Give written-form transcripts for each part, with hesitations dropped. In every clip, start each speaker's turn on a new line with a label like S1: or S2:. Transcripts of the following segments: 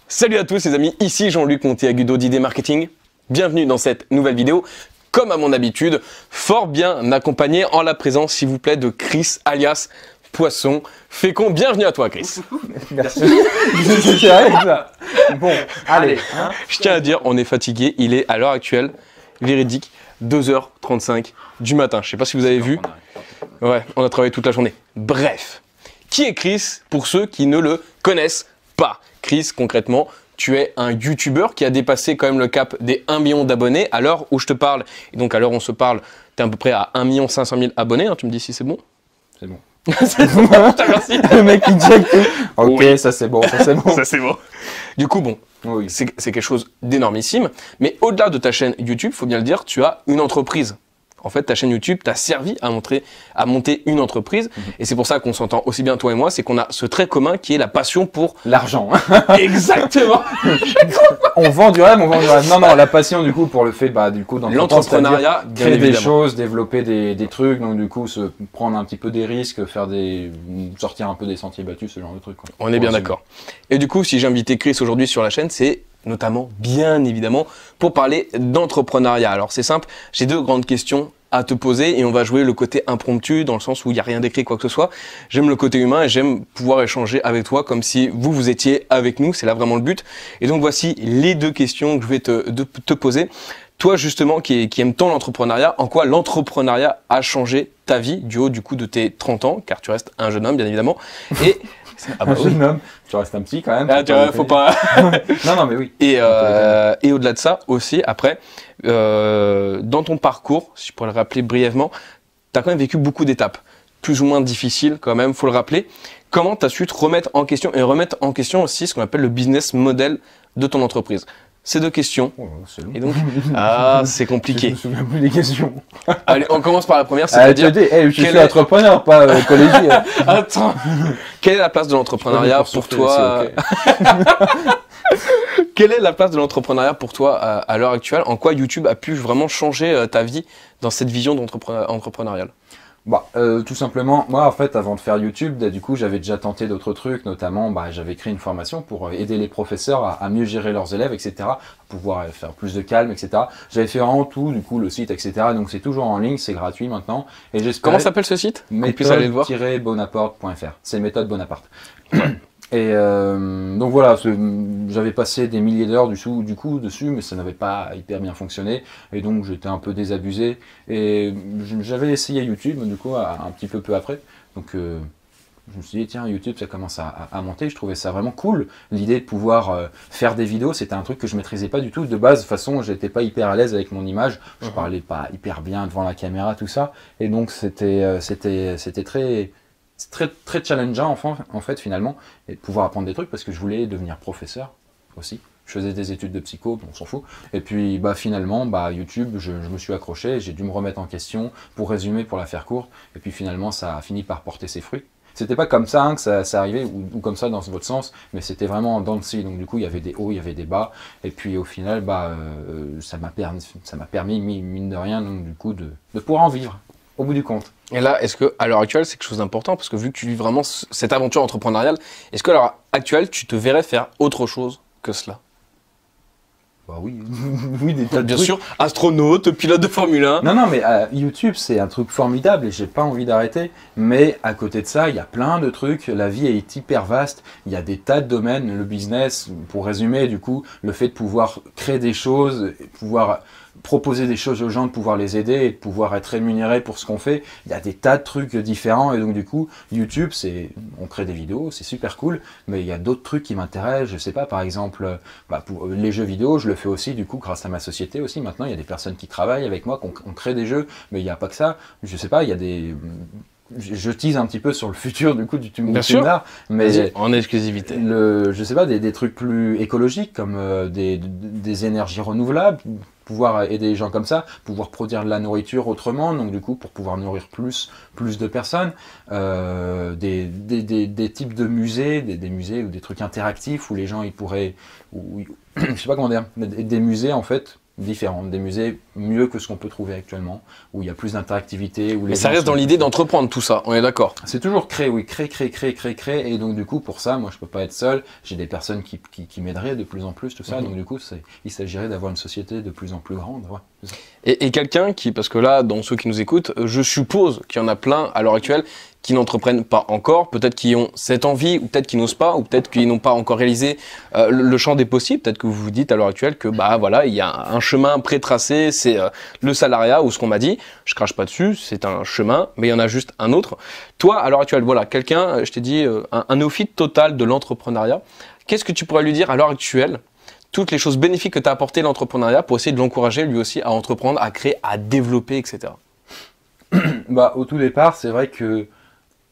S1: Salut à tous les amis, ici Jean-Luc Monteagudo d'Idées Marketing. Bienvenue dans cette nouvelle vidéo. Comme à mon habitude, fort bien accompagné en la présence, s'il vous plaît, de Chris alias Poisson Fécond. Bienvenue à toi, Chris.
S2: Merci. C'est vrai ça. Bon, allez. Hein.
S1: Je tiens à dire, on est fatigué. Il est à l'heure actuelle, véridique, 2h35 du matin. Je sais pas si vous avez vu. Ouais, on a travaillé toute la journée. Bref, qui est Chris pour ceux qui ne le connaissent pas? Chris, concrètement, tu es un YouTuber qui a dépassé quand même le cap des 1 million d'abonnés à l'heure où je te parle. Et donc à l'heure où on se parle, tu es à peu près à 1 500 000 abonnés. Hein, tu me dis si c'est bon?
S2: C'est bon.
S1: C'est bon, je te remercie.
S2: Le mec il check tout. Ok,
S1: Oui.
S2: ça c'est bon, ça c'est bon.
S1: Ça c'est bon. Du coup, bon,
S2: Oui.
S1: c'est quelque chose d'énormissime. Mais au-delà de ta chaîne YouTube, faut bien le dire, tu as une entreprise. En fait, ta chaîne YouTube t'a servi à monter une entreprise. Et c'est pour ça qu'on s'entend aussi bien, toi et moi, c'est qu'on a ce trait commun qui est la passion pour...
S2: L'argent.
S1: Exactement.
S2: On vend du rêve, on vend du rêve. Non, la passion du coup pour le fait, du coup,
S1: l'entrepreneuriat, bien
S2: créer des
S1: évidemment.
S2: choses, développer des trucs, donc du coup, se prendre un petit peu des risques, sortir un peu des sentiers battus, ce genre de trucs. Quoi.
S1: On est bien d'accord. Et du coup, si j'ai invité Chris aujourd'hui sur la chaîne, c'est notamment, bien évidemment, pour parler d'entrepreneuriat. Alors c'est simple, j'ai deux grandes questions à te poser et on va jouer le côté impromptu dans le sens où il n'y a rien d'écrit, quoi que ce soit. J'aime le côté humain et j'aime pouvoir échanger avec toi comme si vous étiez avec nous. C'est là vraiment le but. Et donc voici les deux questions que je vais te poser. Toi justement qui aime tant l'entrepreneuriat, en quoi l'entrepreneuriat a changé ta vie du haut du coup de tes 30 ans, car tu restes un jeune homme bien évidemment. Et
S2: Un jeune homme, tu restes un petit quand même.
S1: ah, tu vois, faut pas...
S2: non, mais oui.
S1: Et au-delà de ça aussi, après, dans ton parcours, si je pourrais le rappeler brièvement, tu as quand même vécu beaucoup d'étapes, plus ou moins difficiles quand même, faut le rappeler. Comment tu as su te remettre en question et remettre en question aussi ce qu'on appelle le business model de ton entreprise? Ces deux questions.
S2: Oh, c'est long.
S1: Et donc, ah, c'est compliqué.
S2: Je me souviens plus des questions.
S1: Allez, on commence par la première, c'est-à-dire...
S2: je suis entrepreneur, pas collégien.
S1: Attends, quelle est la place de l'entrepreneuriat pour toi? Quelle est la place de l'entrepreneuriat pour toi à l'heure actuelle? En quoi YouTube a pu vraiment changer ta vie dans cette vision entrepreneuriale?
S2: Tout simplement, moi en fait avant de faire YouTube, du coup j'avais déjà tenté d'autres trucs, notamment j'avais créé une formation pour aider les professeurs à mieux gérer leurs élèves, etc. À pouvoir faire plus de calme, etc. J'avais fait vraiment tout, du coup le site, etc. Donc c'est toujours en ligne, c'est gratuit maintenant. Et
S1: Comment s'appelle ce site?
S2: méthode-bonaparte.fr, c'est méthode Bonaparte. Et donc voilà, j'avais passé des milliers d'heures du coup dessus, mais ça n'avait pas hyper bien fonctionné, et donc j'étais un peu désabusé. Et j'avais essayé YouTube du coup un petit peu après, donc je me suis dit tiens YouTube ça commence à monter, je trouvais ça vraiment cool, l'idée de pouvoir faire des vidéos, c'était un truc que je maîtrisais pas du tout de base, de toute façon j'étais pas hyper à l'aise avec mon image, je parlais pas hyper bien devant la caméra tout ça, et donc c'était très challengeant en fait finalement, et de pouvoir apprendre des trucs parce que je voulais devenir professeur aussi. Je faisais des études de psycho, on s'en fout. Et puis finalement, YouTube, je me suis accroché, j'ai dû me remettre en question pour résumer, pour la faire courte. Et puis finalement, ça a fini par porter ses fruits. C'était pas comme ça que ça arrivait, ou comme ça dans votre sens, mais c'était vraiment en dents de scie. Donc du coup, il y avait des hauts, il y avait des bas. Et puis au final, ça m'a permis, mine de rien, donc du coup, de pouvoir en vivre, au bout du compte.
S1: Et là, est-ce que à l'heure actuelle, c'est quelque chose d'important? Parce que vu que tu vis vraiment cette aventure entrepreneuriale, est-ce qu'à l'heure actuelle, tu te verrais faire autre chose que cela?
S2: Oui, oui, des tas de
S1: Bien
S2: trucs.
S1: sûr, astronaute, pilote de Formule 1.
S2: Non, mais YouTube, c'est un truc formidable et j'ai pas envie d'arrêter. Mais à côté de ça, il y a plein de trucs. La vie est hyper vaste. Il y a des tas de domaines. Le business, pour résumer, du coup, le fait de pouvoir créer des choses, pouvoir proposer des choses aux gens, de pouvoir les aider et de pouvoir être rémunéré pour ce qu'on fait. Il y a des tas de trucs différents et donc du coup, YouTube, on crée des vidéos, c'est super cool, mais il y a d'autres trucs qui m'intéressent. Je sais pas, par exemple, pour les jeux vidéo, je le fais aussi du coup grâce à ma société aussi. Maintenant, il y a des personnes qui travaillent avec moi, qu'on crée des jeux, mais il n'y a pas que ça. Je sais pas, il y a des... Je tease un petit peu sur le futur du coup du Tumblr, mais
S1: en exclusivité.
S2: Je sais pas, des trucs plus écologiques comme des énergies renouvelables, pouvoir aider les gens comme ça, pouvoir produire de la nourriture autrement, donc du coup pour pouvoir nourrir plus de personnes, des types de musées, des musées ou des trucs interactifs où les gens ils pourraient, je sais pas comment dire, des musées en fait différentes, des musées mieux que ce qu'on peut trouver actuellement, où il y a plus d'interactivité.
S1: Mais ça reste dans l'idée d'entreprendre tout ça, on est d'accord?
S2: C'est toujours créer, oui, créer, et donc du coup pour ça, moi je peux pas être seul, j'ai des personnes qui m'aideraient de plus en plus, tout ça, donc du coup il s'agirait d'avoir une société de plus en plus grande. Ouais.
S1: Et quelqu'un qui, parce que là, dans ceux qui nous écoutent, je suppose qu'il y en a plein à l'heure actuelle qui n'entreprennent pas encore, peut-être qui ont cette envie, ou peut-être qui n'osent pas, ou peut-être qu'ils n'ont pas encore réalisé le champ des possibles, peut-être que vous vous dites à l'heure actuelle que bah voilà, il y a un chemin pré-tracé, c'est le salariat, ou ce qu'on m'a dit, je crache pas dessus, c'est un chemin, mais il y en a juste un autre. Toi, à l'heure actuelle, voilà, quelqu'un, je t'ai dit, un néophyte total de l'entrepreneuriat, qu'est-ce que tu pourrais lui dire à l'heure actuelle, toutes les choses bénéfiques que tu as apporté l'entrepreneuriat pour essayer de l'encourager lui aussi à entreprendre, à créer, à développer, etc.
S2: Bah, au tout départ, c'est vrai que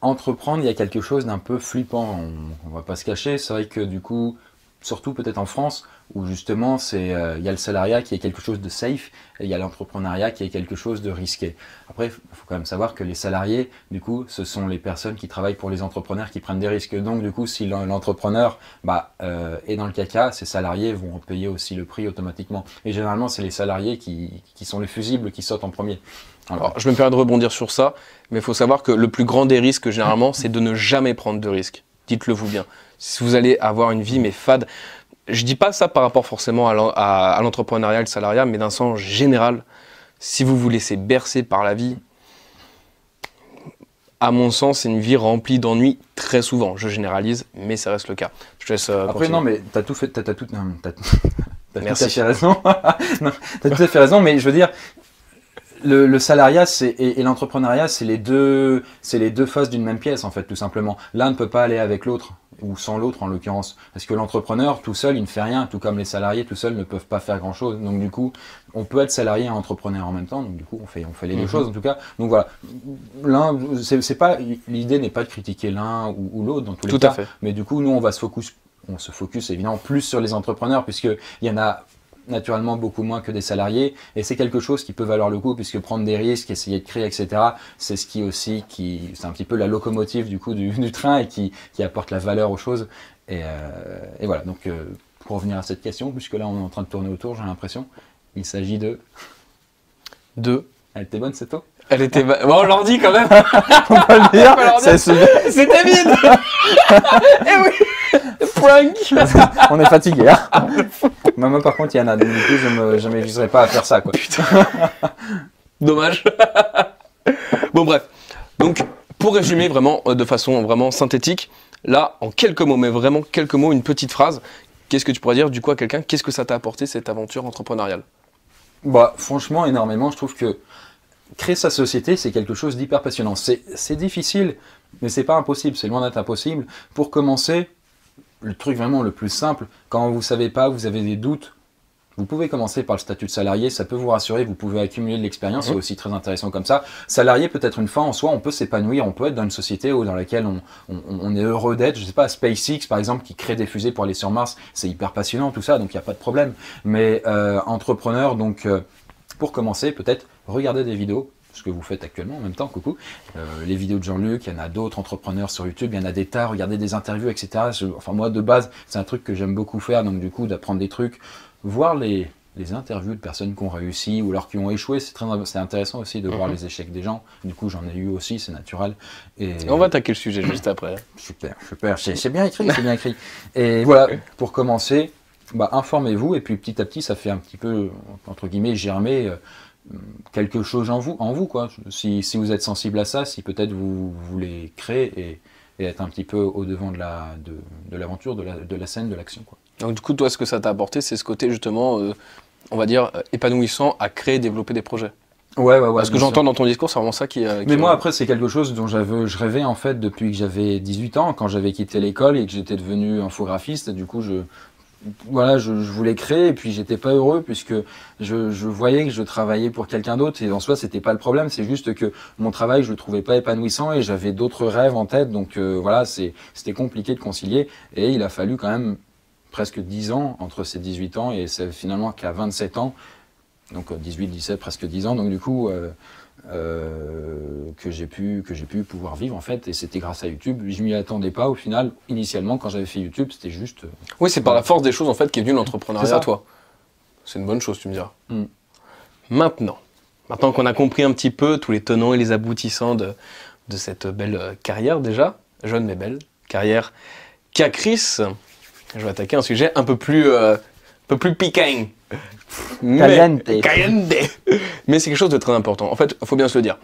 S2: entreprendre, il y a quelque chose d'un peu flippant, on va pas se cacher. C'est vrai que du coup, surtout peut-être en France, où justement il y a le salariat qui est quelque chose de safe, et il y a l'entrepreneuriat qui est quelque chose de risqué. Après, il faut quand même savoir que les salariés, du coup, ce sont les personnes qui travaillent pour les entrepreneurs qui prennent des risques. Donc du coup, si l'entrepreneur est dans le caca, ses salariés vont payer aussi le prix automatiquement. Et généralement, c'est les salariés qui sont les fusibles qui sautent en premier.
S1: Alors, je me permets de rebondir sur ça, mais il faut savoir que le plus grand des risques, généralement, c'est de ne jamais prendre de risques. Dites-le vous bien. Si vous allez avoir une vie, mais fade, je dis pas ça par rapport forcément à l'entrepreneuriat, le salariat, mais d'un sens général, si vous vous laissez bercer par la vie, à mon sens, c'est une vie remplie d'ennuis très souvent. Je généralise, mais ça reste le cas. Je te laisse
S2: Après,
S1: continuer.
S2: non, mais t'as tout fait, t'as tout
S1: Merci.
S2: à fait raison. Non, t'as tout à fait raison, mais je veux dire, le salariat et l'entrepreneuriat, c'est les deux faces d'une même pièce, en fait, tout simplement. L'un ne peut pas aller avec l'autre, ou sans l'autre, en l'occurrence. Parce que l'entrepreneur, tout seul, il ne fait rien, tout comme les salariés, tout seuls, ne peuvent pas faire grand-chose. Donc, du coup, on peut être salarié et entrepreneur en même temps. Donc, du coup, on fait les deux choses, en tout cas. Donc, voilà. L'idée n'est pas de critiquer l'un ou l'autre, dans tous les cas.
S1: Tout à fait.
S2: Mais du coup, nous, on se focus évidemment plus sur les entrepreneurs, puisqu'il y en a naturellement beaucoup moins que des salariés, et c'est quelque chose qui peut valoir le coup, puisque prendre des risques, essayer de créer, etc., c'est ce c'est un petit peu la locomotive du coup du train, et qui apporte la valeur aux choses. Et voilà, donc pour revenir à cette question, puisque là on est en train de tourner autour, j'ai l'impression, il s'agit de... Elle était bonne cette eau?
S1: Elle était... Bon, on leur dit quand même.
S2: On va le dire.
S1: C'était vide. Eh oui. Prank.
S2: On est fatigué, hein. Moi par contre, Yana, donc du coup, je m'aviserai pas à faire ça, quoi.
S1: Putain. Dommage. Bon, bref. Donc, pour résumer vraiment, de façon vraiment synthétique, là, en quelques mots, mais vraiment quelques mots, une petite phrase, qu'est-ce que tu pourrais dire du coup à quelqu'un? Qu'est-ce que ça t'a apporté, cette aventure entrepreneuriale?
S2: Bah, franchement, énormément. Je trouve que créer sa société, c'est quelque chose d'hyper passionnant. C'est difficile, mais c'est pas impossible. C'est loin d'être impossible. Pour commencer, le truc vraiment le plus simple, quand vous savez pas, vous avez des doutes, vous pouvez commencer par le statut de salarié, ça peut vous rassurer, vous pouvez accumuler de l'expérience, c'est aussi très intéressant comme ça. Salarié peut être une fin en soi, on peut s'épanouir, on peut être dans une société dans laquelle on est heureux d'être. Je sais pas, SpaceX par exemple, qui crée des fusées pour aller sur Mars, c'est hyper passionnant tout ça, donc il n'y a pas de problème. Mais entrepreneur, donc pour commencer, peut-être regarder des vidéos, ce que vous faites actuellement en même temps, coucou. Les vidéos de Jean-Luc, il y en a d'autres entrepreneurs sur YouTube, il y en a des tas, regardez des interviews, etc. Enfin moi de base, c'est un truc que j'aime beaucoup faire, donc du coup d'apprendre des trucs, voir les interviews de personnes qui ont réussi ou alors qui ont échoué, c'est intéressant aussi de voir les échecs des gens. Du coup j'en ai eu aussi, c'est naturel. Et
S1: on va attaquer le sujet juste après.
S2: Super, c'est bien écrit, c'est bien écrit. Et voilà, pour commencer, informez-vous et puis petit à petit ça fait un petit peu, entre guillemets, germer quelque chose en vous quoi. Si vous êtes sensible à ça, si peut-être vous voulez créer et être un petit peu au devant de l'aventure, de la scène, de l'action, quoi.
S1: Donc du coup, toi, ce que ça t'a apporté, c'est ce côté justement, on va dire, épanouissant à créer, développer des projets.
S2: Ouais.
S1: Parce que j'entends dans ton discours, c'est vraiment ça qui...
S2: Mais moi, après, c'est quelque chose dont je rêvais en fait depuis que j'avais 18 ans, quand j'avais quitté l'école et que j'étais devenu infographiste. Du coup, je voulais créer et puis j'étais pas heureux puisque je voyais que je travaillais pour quelqu'un d'autre et en soi c'était pas le problème, c'est juste que mon travail je le trouvais pas épanouissant et j'avais d'autres rêves en tête, donc voilà, c'était compliqué de concilier et il a fallu quand même presque 10 ans entre ces 18 ans et c'est finalement qu'à 27 ans, donc 18, 17, presque 10 ans, donc du coup que j'ai pu pouvoir vivre en fait, et c'était grâce à YouTube. Je m'y attendais pas au final. Initialement, quand j'avais fait YouTube, c'était juste.
S1: Oui, c'est par la force des choses en fait qu'est venu l'entrepreneuriat, toi. C'est une bonne chose, tu me diras.
S2: Mm.
S1: Maintenant qu'on a compris un petit peu tous les tenants et les aboutissants de cette belle carrière déjà, jeune mais belle, carrière qu'a Chris, je vais attaquer un sujet un peu plus piquant.
S2: Caliente.
S1: Caliente. Mais c'est quelque chose de très important. En fait, il faut bien se le dire.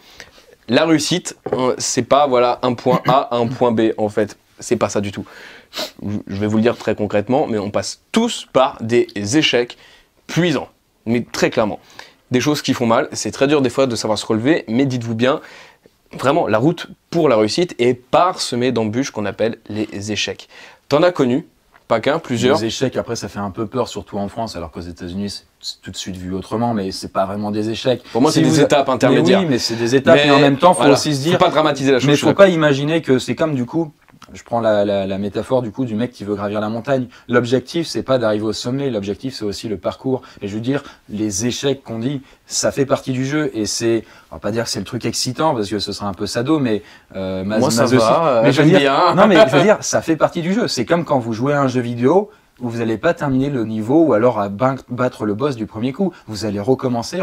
S1: La réussite, c'est pas voilà, un point A, un point B, en fait. C'est pas ça du tout. Je vais vous le dire très concrètement, mais on passe tous par des échecs puissants. Mais très clairement. Des choses qui font mal. C'est très dur des fois de savoir se relever, mais dites-vous bien, vraiment, la route pour la réussite est parsemée d'embûches qu'on appelle les échecs. T'en as connu, pas qu'un, plusieurs.
S2: Les échecs, après, ça fait un peu peur, surtout en France, alors qu'aux États-Unis, c'est tout de suite vu autrement, mais c'est pas vraiment des échecs.
S1: Pour moi, c'est des étapes intermédiaires.
S2: Mais oui, mais c'est des étapes, mais en même temps, faut aussi se dire.
S1: Faut pas dramatiser la chose.
S2: Mais faut pas imaginer que c'est comme du coup. Je prends la métaphore du coup du mec qui veut gravir la montagne. L'objectif, c'est pas d'arriver au sommet. L'objectif, c'est aussi le parcours. Et je veux dire, les échecs qu'on dit, ça fait partie du jeu. Et c'est, on va pas dire que c'est le truc excitant parce que ce serait un peu sado, mais
S1: moi ça va.
S2: Mais je veux dire, non, mais je veux dire, ça fait partie du jeu. C'est comme quand vous jouez à un jeu vidéo où vous n'allez pas terminer le niveau ou alors à battre le boss du premier coup. Vous allez recommencer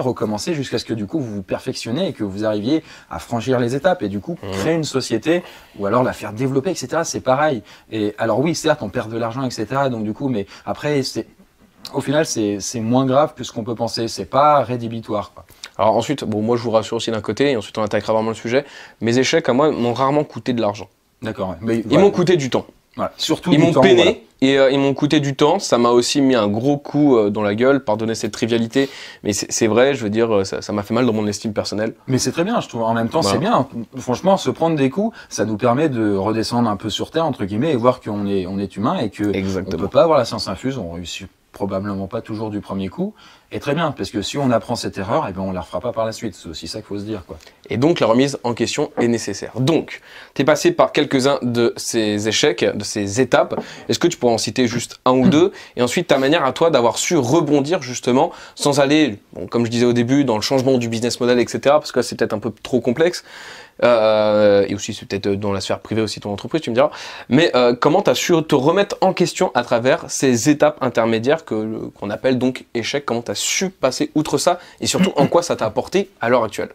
S2: jusqu'à ce que du coup vous vous perfectionnez et que vous arriviez à franchir les étapes et du coup créer une société ou alors la faire développer, etc. C'est pareil. Et alors oui, certes, on perd de l'argent, etc. Donc du coup, mais après, au final, c'est moins grave que ce qu'on peut penser. C'est pas rédhibitoire, quoi.
S1: Alors ensuite, bon, moi je vous rassure aussi d'un côté, et ensuite on attaquera vraiment le sujet. Mes échecs à moi m'ont rarement coûté de l'argent.
S2: D'accord. Ouais. Mais,
S1: ils m'ont coûté du temps.
S2: Voilà. Surtout
S1: ils
S2: du
S1: m'ont
S2: temps,
S1: peiné
S2: voilà.
S1: et ils m'ont coûté du temps. Ça m'a aussi mis un gros coup dans la gueule, pardonnez cette trivialité, mais c'est vrai, je veux dire, ça m'a fait mal dans mon estime personnelle.
S2: Mais c'est très bien, je trouve. En même temps, voilà. C'est bien. Franchement, se prendre des coups, ça nous permet de redescendre un peu sur terre, entre guillemets, et voir qu'on est humain et que on peut pas avoir la science infuse, on réussit probablement pas toujours du premier coup. Et très bien, parce que si on apprend cette erreur, eh ben on la refera pas par la suite. C'est aussi ça qu'il faut se dire, quoi.
S1: Et donc la remise en question est nécessaire. Donc, tu es passé par quelques-uns de ces échecs, de ces étapes. Est-ce que tu pourrais en citer juste un ou deux? Et ensuite, ta manière à toi d'avoir su rebondir justement, sans aller, bon, comme je disais au début, dans le changement du business model, etc. Parce que là, c'est peut-être un peu trop complexe. Et aussi, c'est peut-être dans la sphère privée aussi ton entreprise, tu me diras. Mais comment tu as su te remettre en question à travers ces étapes intermédiaires qu'on appelle donc échecs? Comment tu as su passer outre ça? Et surtout, en quoi ça t'a apporté à l'heure actuelle?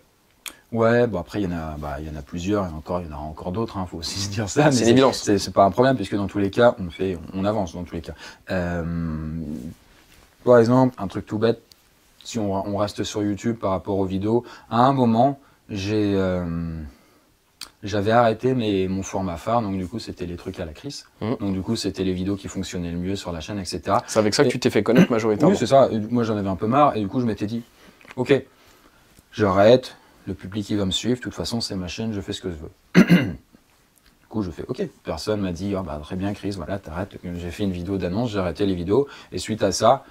S2: Ouais, bon après il y en a plusieurs, et il y en a encore d'autres, faut aussi se dire ça.
S1: C'est une évidence.
S2: C'est pas un problème puisque dans tous les cas, on avance dans tous les cas. Par exemple, un truc tout bête, si on reste sur YouTube par rapport aux vidéos, à un moment, j'avais arrêté mon format phare, donc du coup c'était les trucs à la Chris, donc du coup c'était les vidéos qui fonctionnaient le mieux sur la chaîne, etc.
S1: C'est avec ça que tu t'es fait connaître majoritairement.
S2: Oui, c'est ça. Moi j'en avais un peu marre et du coup je m'étais dit, ok, j'arrête. Le public il va me suivre, de toute façon c'est ma chaîne, je fais ce que je veux. Du coup je fais ok, personne m'a dit oh, bah, très bien Chris, voilà t'arrêtes, j'ai fait une vidéo d'annonce, j'ai arrêté les vidéos, et suite à ça,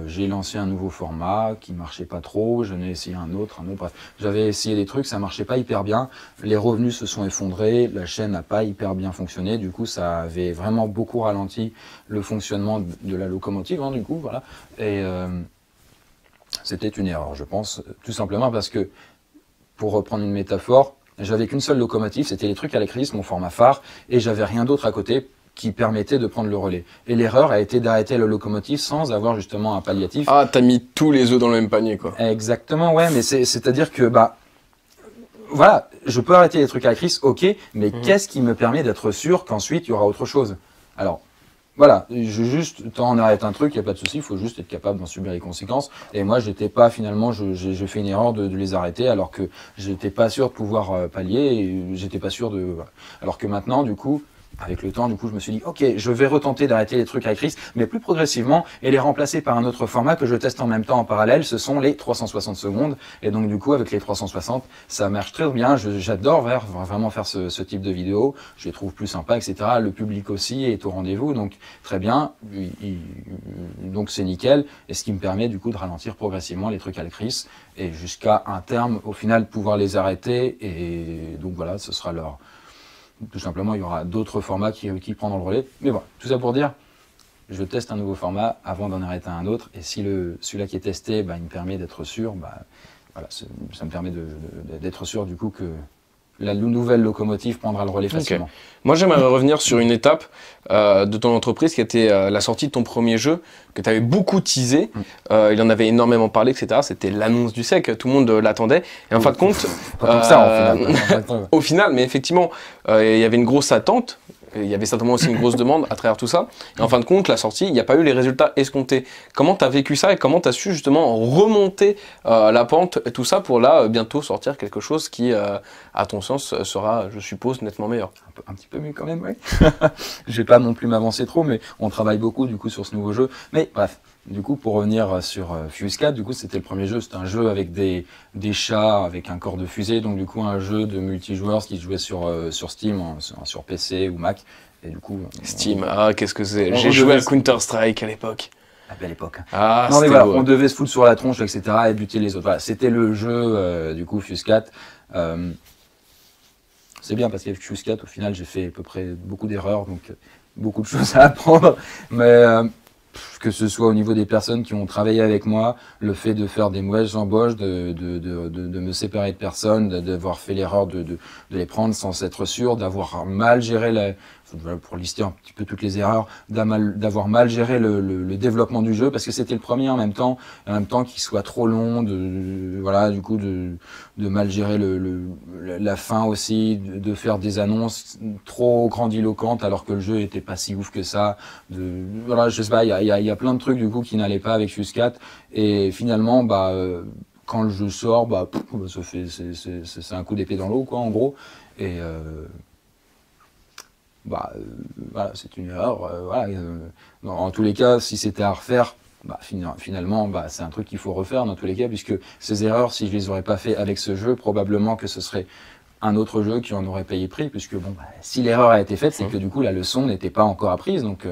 S2: j'ai lancé un nouveau format qui marchait pas trop, j'en ai essayé un autre, bref. J'avais essayé des trucs, ça marchait pas hyper bien, les revenus se sont effondrés, la chaîne n'a pas hyper bien fonctionné, du coup ça avait vraiment beaucoup ralenti le fonctionnement de la locomotive, du coup, voilà. Et c'était une erreur, je pense, tout simplement parce que, pour reprendre une métaphore, j'avais qu'une seule locomotive, c'était les trucs à la Chris, mon format phare, et j'avais rien d'autre à côté qui permettait de prendre le relais. Et l'erreur a été d'arrêter la locomotive sans avoir justement un palliatif.
S1: Ah, t'as mis tous les œufs dans le même panier, quoi.
S2: Exactement, ouais, mais c'est-à-dire que, voilà, je peux arrêter les trucs à la Chris, ok, mais qu'est-ce qui me permet d'être sûr qu'ensuite il y aura autre chose? Alors, voilà, on arrête un truc, il n'y a pas de souci, il faut juste être capable d'en subir les conséquences. Et moi, j'étais pas, finalement, j'ai fait une erreur de les arrêter alors que j'étais pas sûr de pouvoir pallier et j'étais pas sûr de... Voilà. Alors que maintenant, du coup, avec le temps, du coup, je me suis dit, ok, je vais retenter d'arrêter les trucs à Chris, mais plus progressivement, et les remplacer par un autre format que je teste en même temps en parallèle, ce sont les 360 secondes. Et donc, du coup, avec les 360, ça marche très bien. J'adore vraiment faire ce type de vidéo. Je les trouve plus sympas, etc. Le public aussi est au rendez-vous, donc très bien. Donc, c'est nickel. Et ce qui me permet, du coup, de ralentir progressivement les trucs à Chris, et jusqu'à un terme, au final, pouvoir les arrêter. Et donc, voilà, ce sera leur... Tout simplement, il y aura d'autres formats qui prendront le relais. Mais voilà, tout ça pour dire, je teste un nouveau format avant d'en arrêter un autre. Et si celui-là qui est testé, il me permet d'être sûr, voilà, ça me permet d'être sûr du coup que la nouvelle locomotive prendra le relais facilement.
S1: Okay. Moi, j'aimerais revenir sur une étape de ton entreprise qui était la sortie de ton premier jeu, que tu avais beaucoup teasé. Il en avait énormément parlé, etc. C'était l'annonce du SEC, tout le monde l'attendait. Et en fin de compte,
S2: pas tant que ça, en final.
S1: Au final, mais effectivement, il y avait une grosse attente. Il y avait certainement aussi une grosse demande à travers tout ça. Et en fin de compte, la sortie, il n'y a pas eu les résultats escomptés. Comment tu as vécu ça et comment tu as su justement remonter la pente et tout ça pour là bientôt sortir quelque chose qui, à ton sens, sera, je suppose, nettement meilleur?
S2: Un petit peu mieux quand même, oui. Je vais pas non plus m'avancer trop, mais on travaille beaucoup du coup sur ce nouveau jeu. Mais bref, du coup, pour revenir sur Fuse 4, du coup, c'était le premier jeu. C'était un jeu avec des chats, avec un corps de fusée. Donc du coup, un jeu de multijoueurs qui se jouait sur Steam, sur PC ou Mac. Et du coup,
S1: Steam, qu'est-ce que c'est? J'ai joué à Counter-Strike à l'époque.
S2: À belle époque.
S1: Ah,
S2: non mais voilà,
S1: beau.
S2: on devait se foutre sur la tronche, etc. et buter les autres. Voilà, c'était le jeu, du coup, Fuse 4. C'est bien parce qu'avec Fuse 4, au final, j'ai fait à peu près beaucoup d'erreurs, donc beaucoup de choses à apprendre. Mais que ce soit au niveau des personnes qui ont travaillé avec moi, le fait de faire des mauvaises embauches, de me séparer de personnes, d'avoir fait l'erreur de les prendre sans être sûr, d'avoir mal géré pour lister un petit peu toutes les erreurs, d'avoir mal géré le développement du jeu, parce que c'était le premier en même temps qu'il soit trop long, voilà, du coup de mal gérer la fin aussi, de faire des annonces trop grandiloquentes alors que le jeu était pas si ouf que ça, voilà, je sais pas, il y a plein de trucs du coup qui n'allaient pas avec Fuse 4, et finalement quand le jeu sort, c'est un coup d'épée dans l'eau quoi en gros, et voilà, c'est une erreur. En tous les cas, si c'était à refaire, finalement, c'est un truc qu'il faut refaire dans tous les cas, puisque ces erreurs, si je les aurais pas fait avec ce jeu, probablement que ce serait un autre jeu qui en aurait payé prix, puisque si l'erreur a été faite, c'est que du coup la leçon n'était pas encore apprise. Donc,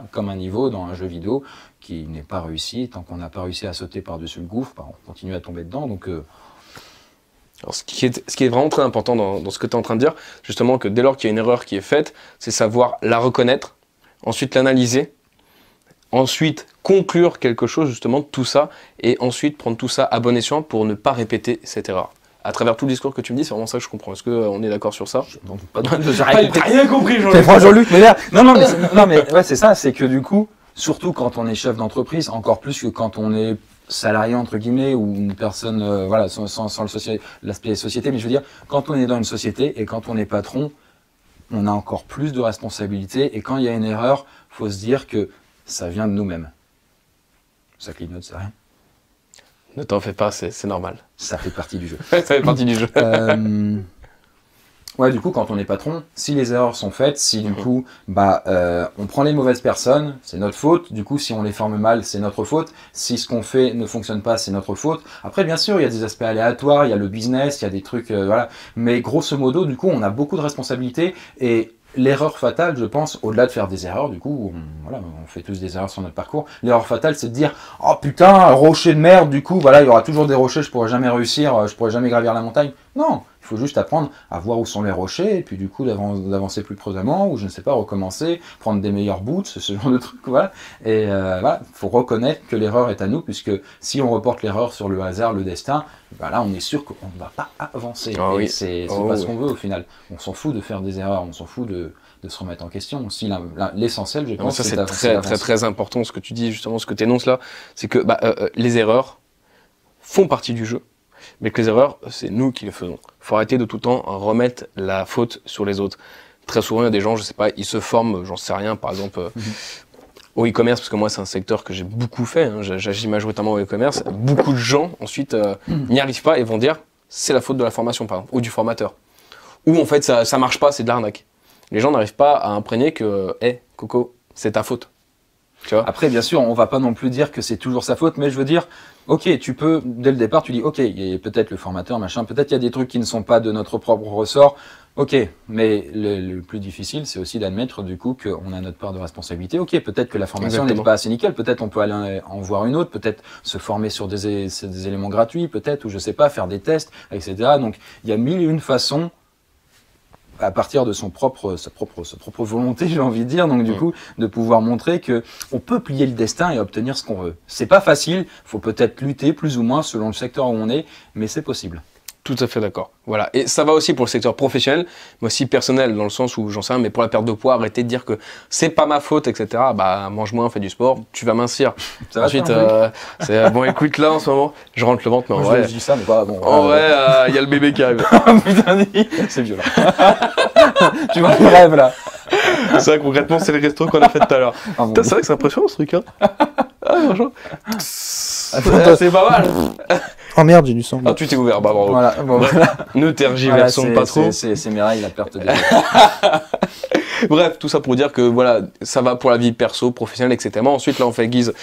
S2: comme un niveau dans un jeu vidéo qui n'est pas réussi, tant qu'on n'a pas réussi à sauter par-dessus le gouffre, on continue à tomber dedans. Donc
S1: alors, ce qui est vraiment très important dans ce que tu es en train de dire, justement, que dès lors qu'il y a une erreur qui est faite, c'est savoir la reconnaître, ensuite l'analyser, ensuite conclure quelque chose justement de tout ça, et ensuite prendre tout ça à bon escient pour ne pas répéter cette erreur. À travers tout le discours que tu me dis, c'est vraiment ça que je comprends. Est-ce qu'on est d'accord sur ça?
S2: J'ai rien compris,
S1: Jean-Luc.
S2: Jean-Luc, mais là, non, mais ouais, c'est ça, c'est que du coup, surtout quand on est chef d'entreprise, encore plus que quand on est salarié entre guillemets ou une personne sans l'aspect société, mais je veux dire quand on est dans une société et quand on est patron, on a encore plus de responsabilités, et quand il y a une erreur, faut se dire que ça vient de nous-mêmes. Ça clignote, c'est rien.
S1: Ne t'en fais pas, c'est normal.
S2: Ça fait partie du jeu.
S1: Ça fait partie du jeu.
S2: Ouais, du coup, quand on est patron, si les erreurs sont faites, si du coup, on prend les mauvaises personnes, c'est notre faute. Du coup, si on les forme mal, c'est notre faute. Si ce qu'on fait ne fonctionne pas, c'est notre faute. Après, bien sûr, il y a des aspects aléatoires, il y a le business, il y a des trucs, voilà. Mais grosso modo, du coup, on a beaucoup de responsabilités, et l'erreur fatale, je pense, au-delà de faire des erreurs, du coup, on fait tous des erreurs sur notre parcours. L'erreur fatale, c'est de dire, oh putain, un rocher de merde, du coup, voilà, il y aura toujours des rochers, je pourrai jamais réussir, je pourrai jamais gravir la montagne. Non, il faut juste apprendre à voir où sont les rochers, et puis du coup, d'avancer plus prudemment, ou je ne sais pas, recommencer, prendre des meilleurs boots, ce genre de trucs, voilà. Et faut reconnaître que l'erreur est à nous, puisque si on reporte l'erreur sur le hasard, le destin, là, on est sûr qu'on ne va pas avancer.
S1: Oui.
S2: C'est pas ce qu'on veut au final. On s'en fout de faire des erreurs, on s'en fout de se remettre en question. Si l'essentiel, je pense,
S1: c'est très important ce que tu dis, justement, ce que tu énonces là, c'est que les erreurs font partie du jeu, mais que les erreurs, c'est nous qui les faisons. Faut arrêter de tout le temps remettre la faute sur les autres. Très souvent, il y a des gens, je sais pas, ils se forment, j'en sais rien, par exemple, au e-commerce, parce que moi, c'est un secteur que j'ai beaucoup fait, hein, j'agis majoritairement au e-commerce. Beaucoup de gens, ensuite, n'y arrivent pas et vont dire, c'est la faute de la formation, par exemple, ou du formateur. Ou en fait, ça marche pas, c'est de l'arnaque. Les gens n'arrivent pas à imprégner que, Coco, c'est ta faute. Tu vois.
S2: Après, bien sûr, on va pas non plus dire que c'est toujours sa faute, mais je veux dire, ok, tu peux, dès le départ, tu dis, ok, il y a peut-être le formateur, machin, peut-être il y a des trucs qui ne sont pas de notre propre ressort, ok, mais le plus difficile, c'est aussi d'admettre, du coup, qu'on a notre part de responsabilité. Ok, peut-être que la formation n'est pas assez nickel, peut-être on peut aller en voir une autre, peut-être se former sur des éléments gratuits, peut-être, ou je sais pas, faire des tests, etc. Donc, il y a mille et une façons, à partir de sa propre volonté, j'ai envie de dire, donc du coup, de pouvoir montrer que on peut plier le destin et obtenir ce qu'on veut. C'est pas facile, faut peut-être lutter plus ou moins selon le secteur où on est, mais c'est possible.
S1: Tout à fait d'accord. Voilà. Et ça va aussi pour le secteur professionnel, mais aussi personnel, dans le sens où, j'en sais rien, mais pour la perte de poids, arrêtez de dire que c'est pas ma faute, etc. Bah, mange moins, fais du sport, tu vas mincir.
S2: Ça va,
S1: Ensuite, bon, écoute, là, en ce moment, je rentre le ventre, mais en
S2: Moi,
S1: vrai,
S2: je dis ça, mais pas bon.
S1: en vrai, il y a le bébé qui arrive.
S2: Putain, c'est violent. Tu vois le rêve, là.
S1: C'est vrai, concrètement, c'est le resto qu'on a fait tout à l'heure.
S2: Ah, bon.
S1: Putain, c'est vrai que c'est impressionnant, ce truc, hein. Ah, franchement.
S2: Attends.
S1: C'est pas mal.
S3: Oh merde, j'ai du sang.
S1: Ah, tu t'es ouvert, bah, bravo.
S2: Voilà, bon, voilà.
S1: Ne tergiversons
S2: Voilà,
S1: pas trop.
S2: C'est mes règles, la perte de
S1: Bref, tout ça pour dire que voilà, ça va pour la vie perso, professionnelle, etc. Ensuite, là, on fait guise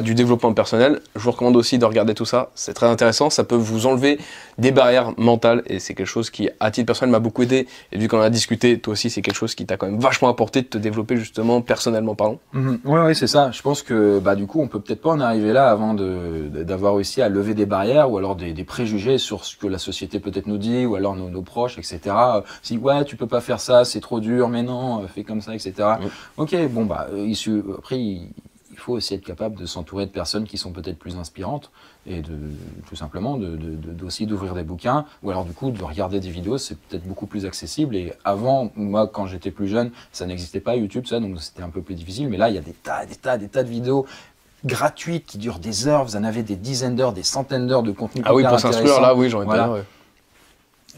S1: du développement personnel. Je vous recommande aussi de regarder tout ça. C'est très intéressant. Ça peut vous enlever des barrières mentales et c'est quelque chose qui, à titre personnel, m'a beaucoup aidé. Et vu qu'on en a discuté, toi aussi, c'est quelque chose qui t'a quand même vachement apporté de te développer justement personnellement parlant.
S2: Ouais, c'est ça. Je pense que bah du coup, on peut peut-être pas en arriver là avant d'avoir réussi à lever des barrières ou alors des préjugés sur ce que la société peut-être nous dit ou alors nos proches, etc. Si ouais, tu peux pas faire ça, c'est trop dur, mais non, fais comme ça, etc. Ok, bon bah après il faut aussi être capable de s'entourer de personnes qui sont peut-être plus inspirantes et tout simplement aussi d'ouvrir des bouquins ou alors du coup de regarder des vidéos, c'est peut-être beaucoup plus accessible. Et avant, moi quand j'étais plus jeune, ça n'existait pas YouTube, ça, donc c'était un peu plus difficile. Mais là, il y a des tas de vidéos gratuites qui durent des heures. Vous en avez des dizaines d'heures, des centaines d'heures de contenu.
S1: Ah oui, pour s'inscrire là, oui, j'en ai
S2: voilà.
S1: pas. Ouais.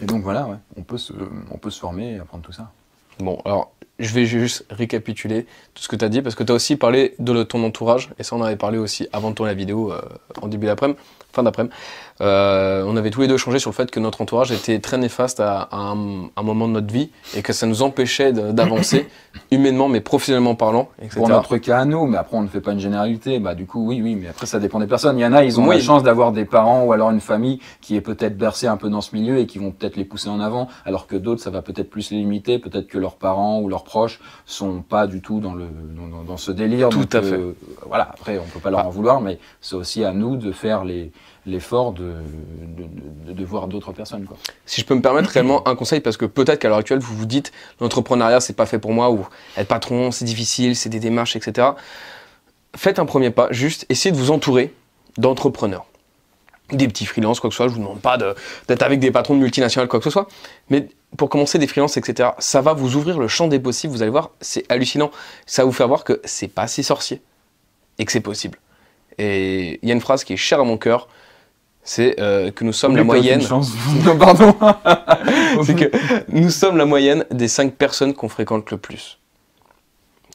S2: Et donc voilà, ouais, on peut se former et apprendre tout ça.
S1: Bon, alors, je vais juste récapituler tout ce que tu as dit, parce que tu as aussi parlé de ton entourage, et ça on en avait parlé aussi avant de tourner la vidéo, en début d'après-midi, fin d'après-midi. On avait tous les deux échangé sur le fait que notre entourage était très néfaste à un moment de notre vie, et que ça nous empêchait d'avancer, humainement mais professionnellement parlant, etc.
S2: Pour notre cas à nous, mais après on ne fait pas une généralité, bah du coup oui, mais après ça dépend des personnes. Il y en a, ils ont la chance d'avoir des parents ou alors une famille qui est peut-être bercée un peu dans ce milieu et qui vont peut-être les pousser en avant, alors que d'autres ça va peut-être plus les limiter, peut-être que leurs parents ou leurs proches sont pas du tout dans ce délire.
S1: Tout à fait.
S2: Voilà, après on peut pas leur en vouloir, mais c'est aussi à nous de faire l'effort de voir d'autres personnes, quoi.
S1: Si je peux me permettre réellement un conseil, parce que peut-être qu'à l'heure actuelle vous vous dites l'entrepreneuriat c'est pas fait pour moi, ou être patron c'est difficile, c'est des démarches, etc. Faites un premier pas, juste essayez de vous entourer d'entrepreneurs, des petits freelances, quoi que ce soit. Je vous demande pas d'être avec des patrons de multinationales, quoi que ce soit, mais pour commencer des freelances, etc. Ça va vous ouvrir le champ des possibles, vous allez voir, c'est hallucinant. Ça va vous faire voir que c'est pas si sorcier et que c'est possible. Et il y a une phrase qui est chère à mon cœur, c'est que nous sommes la moyenne.
S2: Non, pardon.
S1: C'est que nous sommes la moyenne des 5 personnes qu'on fréquente le plus.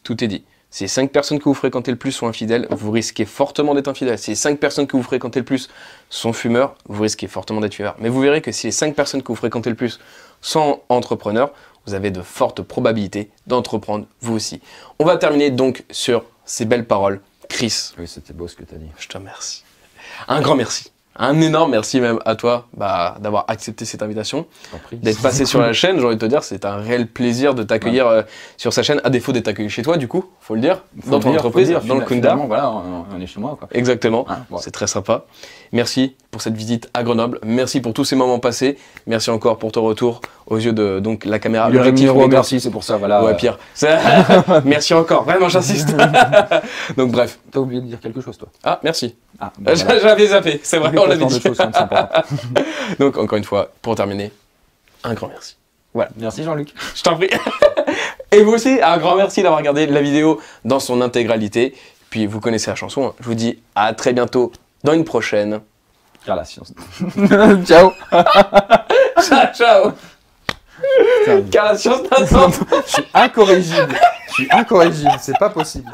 S1: Tout est dit. Si les 5 personnes que vous fréquentez le plus sont infidèles, vous risquez fortement d'être infidèle. Si les 5 personnes que vous fréquentez le plus sont fumeurs, vous risquez fortement d'être fumeur. Mais vous verrez que si les 5 personnes que vous fréquentez le plus sont entrepreneurs, vous avez de fortes probabilités d'entreprendre vous aussi. On va terminer donc sur ces belles paroles. Chris.
S2: Oui, c'était beau ce que tu as dit.
S1: Je te remercie. Un grand merci. Un énorme merci même à toi d'avoir accepté cette invitation, d'être passé sur la chaîne. J'ai envie de te dire, c'est un réel plaisir de t'accueillir sur sa chaîne, à défaut d'être accueilli chez toi, du coup, faut le dire, dans ton entreprise, dans le Kunda.
S2: Voilà, on est chez moi, quoi.
S1: Exactement,
S2: Ouais.
S1: c'est très sympa. Merci pour cette visite à Grenoble, merci pour tous ces moments passés, merci encore pour ton retour aux yeux de donc, la caméra.
S2: L'objectif, merci, c'est pour ça, voilà.
S1: Ouais, Pierre. Merci encore, vraiment, j'insiste. Donc bref.
S2: T'as oublié de dire quelque chose, toi.
S1: Ah, merci.
S2: Ah, bah, voilà.
S1: J'avais zappé, c'est vrai, on l'avait dit.
S2: Choses, c'est important.
S1: Donc, encore une fois, pour terminer, un grand merci. Voilà.
S2: Merci Jean-Luc.
S1: Je t'en prie. Et vous aussi, un grand merci d'avoir regardé la vidéo dans son intégralité. Puis, vous connaissez la chanson. Hein. Je vous dis à très bientôt dans une prochaine.
S2: Car la science. Ciao.
S1: Ciao. Car la science n'attend.
S2: Je suis incorrigible. C'est pas possible.